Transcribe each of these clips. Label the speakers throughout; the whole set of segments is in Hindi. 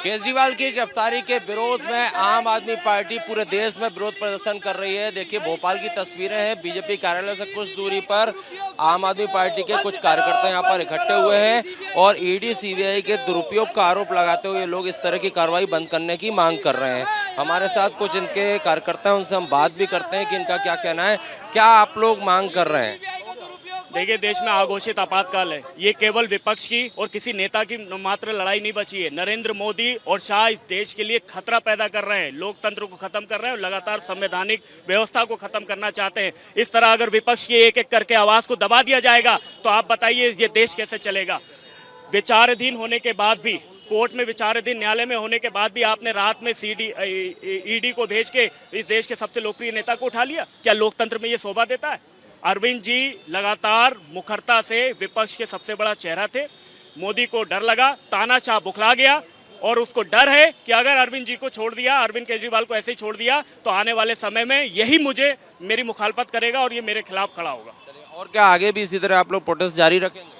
Speaker 1: केजरीवाल की गिरफ्तारी के विरोध में आम आदमी पार्टी पूरे देश में विरोध प्रदर्शन कर रही है। देखिए भोपाल की तस्वीरें हैं, बीजेपी कार्यालय से कुछ दूरी पर आम आदमी पार्टी के कुछ कार्यकर्ता यहाँ पर इकट्ठे हुए हैं और ईडी सीबीआई के दुरुपयोग का आरोप लगाते हुए लोग इस तरह की कार्रवाई बंद करने की मांग कर रहे हैं। हमारे साथ कुछ इनके कार्यकर्ता हैं, उनसे हम बात भी करते हैं कि इनका क्या कहना है। क्या आप लोग मांग कर रहे हैं?
Speaker 2: देखिए, देश में आघोषित आपातकाल है। ये केवल विपक्ष की और किसी नेता की मात्र लड़ाई नहीं बची है। नरेंद्र मोदी और शाह इस देश के लिए खतरा पैदा कर रहे हैं, लोकतंत्र को खत्म कर रहे हैं और लगातार संवैधानिक व्यवस्था को खत्म करना चाहते हैं। इस तरह अगर विपक्ष की एक एक करके आवाज को दबा दिया जाएगा तो आप बताइए ये देश कैसे चलेगा। विचाराधीन होने के बाद भी, कोर्ट में विचाराधीन न्यायालय में होने के बाद भी आपने रात में ईडी को भेज के इस देश के सबसे लोकप्रिय नेता को उठा लिया। क्या लोकतंत्र में ये शोभा देता है? अरविंद जी लगातार मुखरता से विपक्ष के सबसे बड़ा चेहरा थे। मोदी को डर लगा, तानाशाह बुखला गया और उसको डर है कि अगर अरविंद जी को छोड़ दिया, अरविंद केजरीवाल को ऐसे ही छोड़ दिया तो आने वाले समय में यही मेरी मुखालफत करेगा और ये मेरे खिलाफ खड़ा होगा।
Speaker 1: और क्या आगे भी इसी तरह आप लोग प्रोटेस्ट जारी रखेंगे?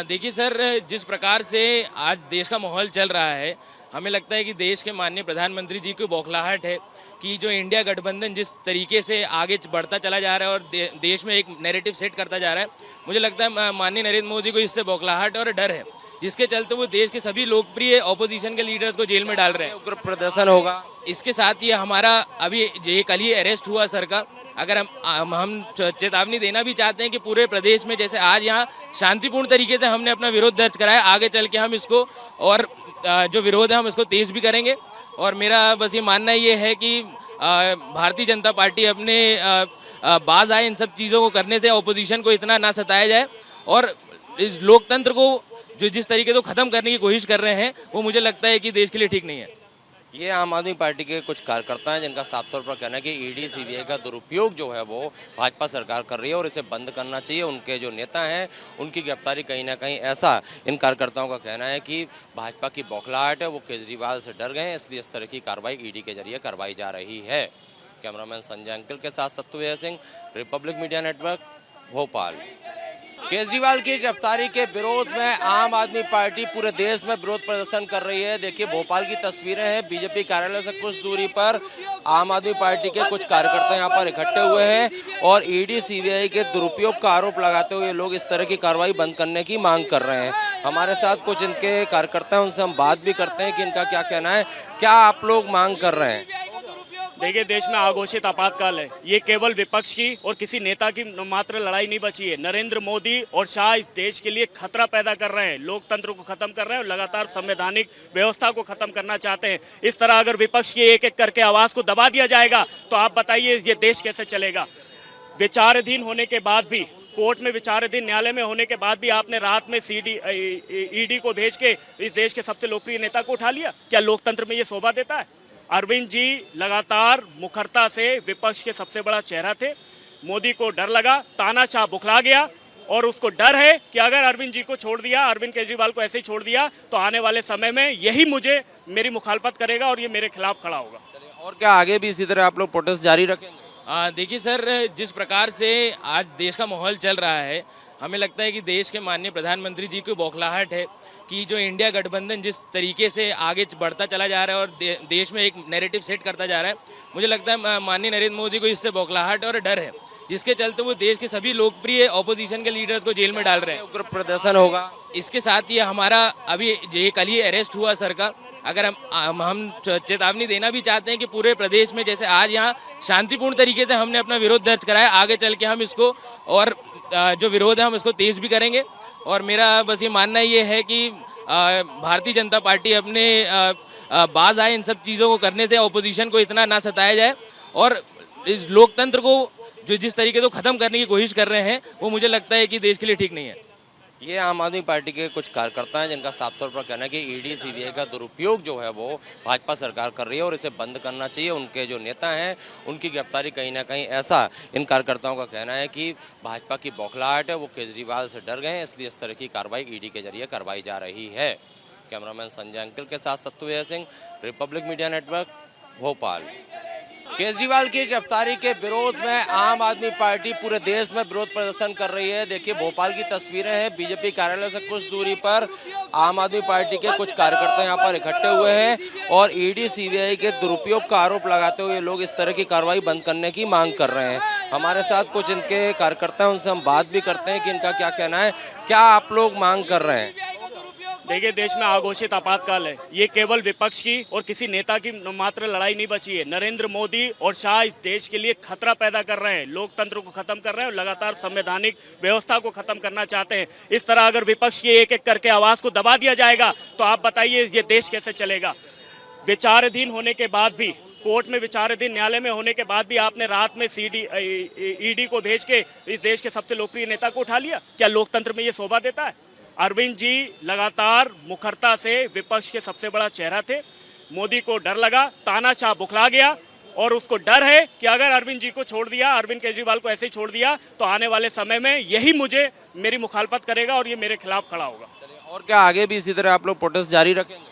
Speaker 3: देखिए सर, जिस प्रकार से आज देश का माहौल चल रहा है, हमें लगता है कि देश के माननीय प्रधानमंत्री जी को बौखलाहट है कि जो इंडिया गठबंधन जिस तरीके से आगे बढ़ता चला जा रहा है और देश में एक नैरेटिव सेट करता जा रहा है, मुझे लगता है माननीय नरेंद्र मोदी को इससे बौखलाहट और डर है, जिसके चलते वो देश के सभी लोकप्रिय ऑपोजिशन के लीडर्स को जेल में डाल रहे हैं।
Speaker 1: उग्र प्रदर्शन होगा।
Speaker 3: इसके साथ ये हमारा अभी ये कल ही अरेस्ट हुआ सर का। अगर हम चेतावनी देना भी चाहते हैं कि पूरे प्रदेश में जैसे आज यहाँ शांतिपूर्ण तरीके से हमने अपना विरोध दर्ज कराया, आगे चल के हम इसको और जो विरोध है हम इसको तेज भी करेंगे। और मेरा बस ये मानना ये है कि भारतीय जनता पार्टी अपने बाज आए इन सब चीज़ों को करने से, ऑपोजिशन को इतना ना सताया जाए और इस लोकतंत्र को जो जिस तरीके से ख़त्म करने की कोशिश कर रहे हैं वो मुझे लगता है कि देश के लिए ठीक नहीं है।
Speaker 1: ये आम आदमी पार्टी के कुछ कार्यकर्ता हैं जिनका साफ तौर पर कहना है कि ईडी सीबीआई का दुरुपयोग जो है वो भाजपा सरकार कर रही है और इसे बंद करना चाहिए। उनके जो नेता हैं उनकी गिरफ्तारी कहीं ना कहीं, ऐसा इन कार्यकर्ताओं का कहना है कि भाजपा की बौखलाहट है, वो केजरीवाल से डर गए हैं, इसलिए इस तरह की कार्रवाई ईडी के जरिए करवाई जा रही है। कैमरामैन संजय अंकिल के साथ Sattu Singh, Republic Media Network, Bhopal. Kejriwal की गिरफ्तारी के विरोध में आम आदमी पार्टी पूरे देश में विरोध प्रदर्शन कर रही है। देखिए भोपाल की तस्वीरें हैं, बीजेपी कार्यालय से कुछ दूरी पर आम आदमी पार्टी के कुछ कार्यकर्ता यहाँ पर इकट्ठे हुए हैं और ईडी सीबीआई के दुरुपयोग का आरोप लगाते हुए लोग इस तरह की कार्रवाई बंद करने की मांग कर रहे हैं। हमारे साथ कुछ इनके कार्यकर्ता हैं, उनसे हम बात भी करते हैं कि इनका क्या कहना है। क्या आप लोग मांग कर रहे हैं?
Speaker 2: देखिए, देश में आघोषित आपातकाल है। ये केवल विपक्ष की और किसी नेता की मात्र लड़ाई नहीं बची है। नरेंद्र मोदी और शाह इस देश के लिए खतरा पैदा कर रहे हैं, लोकतंत्र को खत्म कर रहे हैं और लगातार संवैधानिक व्यवस्था को खत्म करना चाहते हैं। इस तरह अगर विपक्ष की एक एक करके आवाज को दबा दिया जाएगा तो आप बताइए ये देश कैसे चलेगा। विचाराधीन होने के बाद भी, कोर्ट में विचाराधीन न्यायालय में होने के बाद भी आपने रात में ईडी को भेज के इस देश के सबसे लोकप्रिय नेता को उठा लिया। क्या लोकतंत्र में ये शोभा देता है? अरविंद जी लगातार मुखरता से विपक्ष के सबसे बड़ा चेहरा थे। मोदी को डर लगा, तानाशाह बुखला गया और उसको डर है कि अगर अरविंद जी को छोड़ दिया, अरविंद केजरीवाल को ऐसे ही छोड़ दिया तो आने वाले समय में यही मेरी मुखालफत करेगा और ये मेरे खिलाफ खड़ा होगा।
Speaker 1: और क्या आगे भी इसी तरह आप लोग प्रोटेस्ट जारी रखेंगे?
Speaker 3: देखिए सर, जिस प्रकार से आज देश का माहौल चल रहा है, हमें लगता है कि देश के माननीय प्रधानमंत्री जी को बौखलाहट है कि जो इंडिया गठबंधन जिस तरीके से आगे बढ़ता चला जा रहा है और देश में एक नैरेटिव सेट करता जा रहा है, मुझे लगता है माननीय नरेंद्र मोदी को इससे बौखलाहट और डर है, जिसके चलते वो देश के सभी लोकप्रिय ऑपोजिशन के लीडर्स को जेल में डाल रहे हैं।
Speaker 1: उग्र प्रदर्शन होगा।
Speaker 3: इसके साथ ये हमारा अभी ये कल ही अरेस्ट हुआ सर का। अगर हम चेतावनी देना भी चाहते हैं कि पूरे प्रदेश में जैसे आज यहाँ शांतिपूर्ण तरीके से हमने अपना विरोध दर्ज कराया, आगे चल के हम इसको और जो विरोध है हम इसको तेज भी करेंगे। और मेरा बस ये मानना ये है कि भारतीय जनता पार्टी अपने बाज आए इन सब चीज़ों को करने से, ऑपोजिशन को इतना ना सताया जाए और इस लोकतंत्र को जो जिस तरीके से ख़त्म करने की कोशिश कर रहे हैं वो मुझे लगता है कि देश के लिए ठीक नहीं है।
Speaker 1: ये आम आदमी पार्टी के कुछ कार्यकर्ता हैं जिनका साफ तौर पर कहना है कि ईडी सीबीआई का दुरुपयोग जो है वो भाजपा सरकार कर रही है और इसे बंद करना चाहिए। उनके जो नेता हैं उनकी गिरफ्तारी कहीं ना कहीं, ऐसा इन कार्यकर्ताओं का कहना है कि भाजपा की बौखलाहट है, वो केजरीवाल से डर गए हैं, इसलिए इस तरह की कार्रवाई ईडी के जरिए करवाई जा रही है। कैमरामैन संजय अंकिल के साथ Sattu Singh, Republic Media Network, Bhopal. Kejriwal की गिरफ्तारी के विरोध में आम आदमी पार्टी पूरे देश में विरोध प्रदर्शन कर रही है। देखिए भोपाल की तस्वीरें हैं, बीजेपी कार्यालय से कुछ दूरी पर आम आदमी पार्टी के कुछ कार्यकर्ता यहाँ पर इकट्ठे हुए हैं और ईडी सीबीआई के दुरुपयोग का आरोप लगाते हुए लोग इस तरह की कार्रवाई बंद करने की मांग कर रहे हैं। हमारे साथ कुछ इनके कार्यकर्ता हैं, उनसे हम बात भी करते हैं कि इनका क्या कहना है। क्या आप लोग मांग कर रहे हैं?
Speaker 2: देखिए, देश में आघोषित आपातकाल है। ये केवल विपक्ष की और किसी नेता की मात्र लड़ाई नहीं बची है। नरेंद्र मोदी और शाह इस देश के लिए खतरा पैदा कर रहे हैं, लोकतंत्र को खत्म कर रहे हैं और लगातार संवैधानिक व्यवस्था को खत्म करना चाहते हैं। इस तरह अगर विपक्ष की एक एक करके आवाज को दबा दिया जाएगा तो आप बताइए ये देश कैसे चलेगा। विचाराधीन होने के बाद भी, कोर्ट में विचाराधीन न्यायालय में होने के बाद भी आपने रात में ईडी को भेज के इस देश के सबसे लोकप्रिय नेता को उठा लिया। क्या लोकतंत्र में ये शोभा देता है? अरविंद जी लगातार मुखरता से विपक्ष के सबसे बड़ा चेहरा थे। मोदी को डर लगा, तानाशाह बुखला गया और उसको डर है कि अगर अरविंद जी को छोड़ दिया, अरविंद केजरीवाल को ऐसे ही छोड़ दिया तो आने वाले समय में यही मेरी मुखालफत करेगा और ये मेरे खिलाफ खड़ा होगा।
Speaker 1: और क्या आगे भी इसी तरह आप लोग प्रोटेस्ट जारी रखेंगे?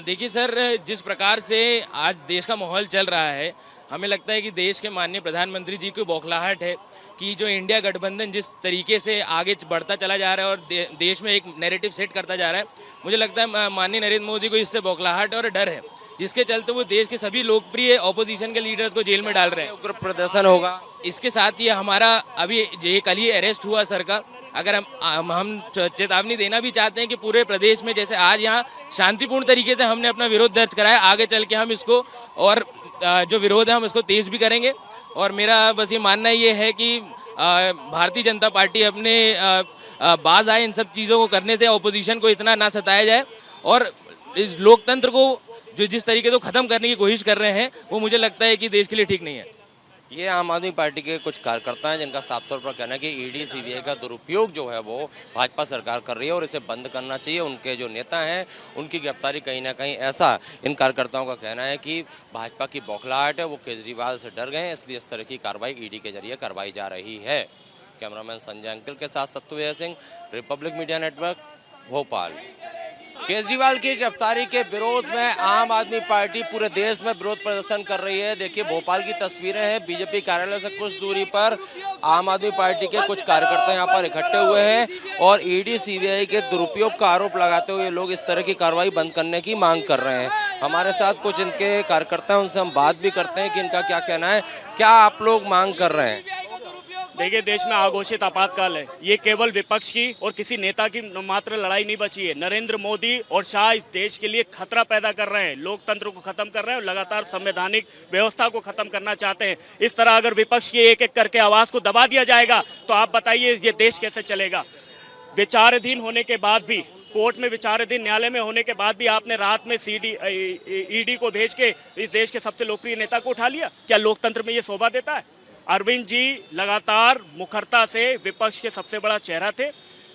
Speaker 3: देखिए सर, जिस प्रकार से आज देश का माहौल चल रहा है, हमें लगता है कि देश के माननीय प्रधानमंत्री जी की बौखलाहट है कि जो इंडिया गठबंधन जिस तरीके से आगे बढ़ता चला जा रहा है और देश में एक नैरेटिव सेट करता जा रहा है, मुझे लगता है माननीय नरेंद्र मोदी को इससे बौखलाहट और डर है, जिसके चलते वो देश के सभी लोकप्रिय ऑपोजिशन के लीडर्स को जेल में डाल रहे हैं।
Speaker 1: उग्र प्रदर्शन होगा।
Speaker 3: इसके साथ ही हमारा अभी ये कल ही अरेस्ट हुआ सर का। अगर हम चेतावनी देना भी चाहते हैं कि पूरे प्रदेश में जैसे आज यहाँ शांतिपूर्ण तरीके से हमने अपना विरोध दर्ज कराया, आगे चल के हम इसको और जो विरोध है हम इसको तेज भी करेंगे। और मेरा बस ये मानना ये है कि भारतीय जनता पार्टी अपने बाज आए इन सब चीज़ों को करने से ऑपोजिशन को इतना ना सताया जाए और इस लोकतंत्र को जो जिस तरीके से ख़त्म करने की कोशिश कर रहे हैं वो मुझे लगता है कि देश के लिए ठीक नहीं है।
Speaker 1: ये आम आदमी पार्टी के कुछ कार्यकर्ता हैं जिनका साफ तौर पर कहना है कि ईडी सीबीआई का दुरुपयोग जो है वो भाजपा सरकार कर रही है और इसे बंद करना चाहिए। उनके जो नेता हैं उनकी गिरफ्तारी कहीं ना कहीं, ऐसा इन कार्यकर्ताओं का कहना है कि भाजपा की बौखलाहट है, वो केजरीवाल से डर गए हैं, इसलिए इस तरह की कार्रवाई ईडी के जरिए करवाई जा रही है। कैमरामैन संजय अंकिल के साथ Satyaved Singh, Republic Media Network, Bhopal. Kejriwal की गिरफ्तारी के विरोध में आम आदमी पार्टी पूरे देश में विरोध प्रदर्शन कर रही है। देखिए भोपाल की तस्वीरें हैं, बीजेपी कार्यालय से कुछ दूरी पर आम आदमी पार्टी के कुछ कार्यकर्ता यहाँ पर इकट्ठे हुए हैं और ईडी सीबीआई के दुरुपयोग का आरोप लगाते हुए लोग इस तरह की कार्रवाई बंद करने की मांग कर रहे हैं। हमारे साथ कुछ इनके कार्यकर्ता हैं, उनसे हम बात भी करते हैं कि इनका क्या कहना है। क्या आप लोग मांग कर रहे हैं?
Speaker 2: देखिए, देश में आघोषित आपातकाल है। ये केवल विपक्ष की और किसी नेता की मात्र लड़ाई नहीं बची है। नरेंद्र मोदी और शाह इस देश के लिए खतरा पैदा कर रहे हैं, लोकतंत्र को खत्म कर रहे हैं और लगातार संवैधानिक व्यवस्था को खत्म करना चाहते हैं। इस तरह अगर विपक्ष की एक एक करके आवाज को दबा दिया जाएगा तो आप बताइए ये देश कैसे चलेगा। विचाराधीन होने के बाद भी, कोर्ट में विचाराधीन न्यायालय में होने के बाद भी आपने रात में ईडी को भेज के इस देश के सबसे लोकप्रिय नेता को उठा लिया। क्या लोकतंत्र में ये शोभा देता है? अरविंद जी लगातार मुखरता से विपक्ष के सबसे बड़ा चेहरा थे।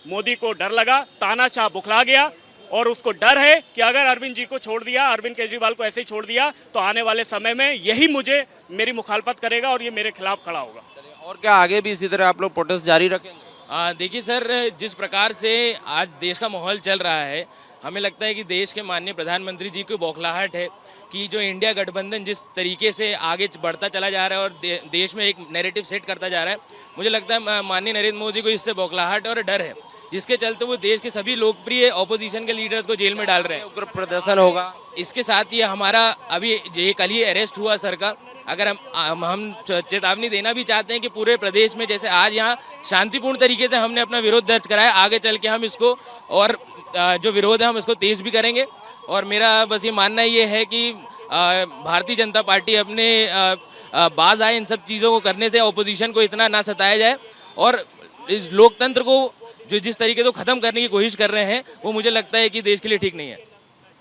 Speaker 2: मोदी को डर लगा, तानाशाह बुखला गया और उसको डर है कि अगर अरविंद जी को छोड़ दिया, अरविंद केजरीवाल को ऐसे ही छोड़ दिया तो आने वाले समय में यही मेरी मुखालफत करेगा और ये मेरे खिलाफ खड़ा होगा।
Speaker 1: और क्या आगे भी इसी तरह आप लोग प्रोटेस्ट जारी रखेंगे?
Speaker 3: देखिए सर, जिस प्रकार से आज देश का माहौल चल रहा है, हमें लगता है कि देश के माननीय प्रधानमंत्री जी की बौखलाहट है कि जो इंडिया गठबंधन जिस तरीके से आगे बढ़ता चला जा रहा है और देश में एक नैरेटिव सेट करता जा रहा है, मुझे लगता है माननीय नरेंद्र मोदी को इससे बौखलाहट और डर है, जिसके चलते वो देश के सभी लोकप्रिय ऑपोजिशन के लीडर्स को जेल में डाल रहे हैं।
Speaker 1: उग्र प्रदर्शन होगा।
Speaker 3: इसके साथ ही हमारा अभी ये कल ही अरेस्ट हुआ सर का। अगर हम चेतावनी देना भी चाहते हैं कि पूरे प्रदेश में जैसे आज यहाँ शांतिपूर्ण तरीके से हमने अपना विरोध दर्ज कराया, आगे चल के हम इसको और जो विरोध है हम इसको तेज भी करेंगे। और मेरा बस ये मानना ये है कि भारतीय जनता पार्टी अपने बाज आए इन सब चीज़ों को करने से ऑपोजिशन को इतना ना सताया जाए और इस लोकतंत्र को जो जिस तरीके से ख़त्म करने की कोशिश कर रहे हैं वो मुझे लगता है कि देश के लिए ठीक नहीं है।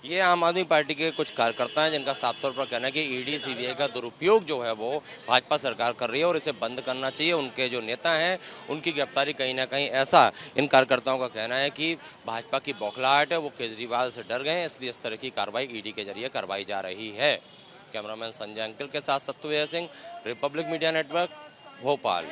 Speaker 1: ये आम आदमी पार्टी के कुछ कार्यकर्ता हैं जिनका साफ तौर पर कहना है कि ईडी सीबीआई का दुरुपयोग जो है वो भाजपा सरकार कर रही है और इसे बंद करना चाहिए। उनके जो नेता हैं उनकी गिरफ्तारी कहीं ना कहीं, ऐसा इन कार्यकर्ताओं का कहना है कि भाजपा की बौखलाहट है, वो केजरीवाल से डर गए हैं, इसलिए इस तरह की कार्रवाई ईडी के जरिए करवाई जा रही है। कैमरामैन संजय अंकिल के साथ Satyaved Singh, Republic Media Network, Bhopal.